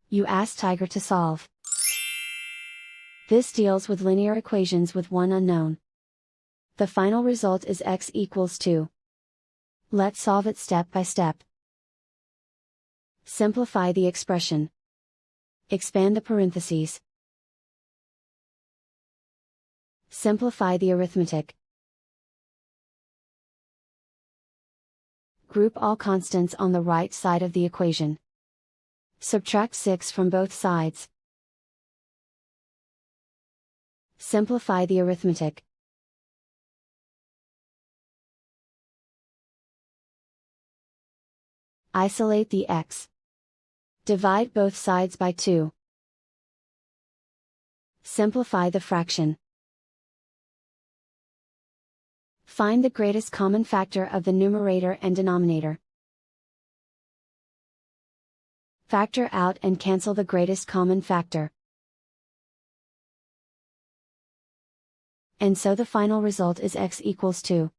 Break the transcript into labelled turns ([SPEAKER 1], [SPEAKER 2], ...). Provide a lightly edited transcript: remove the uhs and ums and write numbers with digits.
[SPEAKER 1] You ask Tiger to solve. This deals with linear equations with one unknown. The final result is x equals 2. Let's solve it step by step. Simplify the expression. Expand the parentheses. Simplify the arithmetic. Group all constants on the right side of the equation. Subtract 6 from both sides. Simplify the arithmetic. Isolate the x. Divide both sides by 2. Simplify the fraction. Find the greatest common factor of the numerator and denominator. Factor out and cancel the greatest common factor. And so the final result is x equals 2.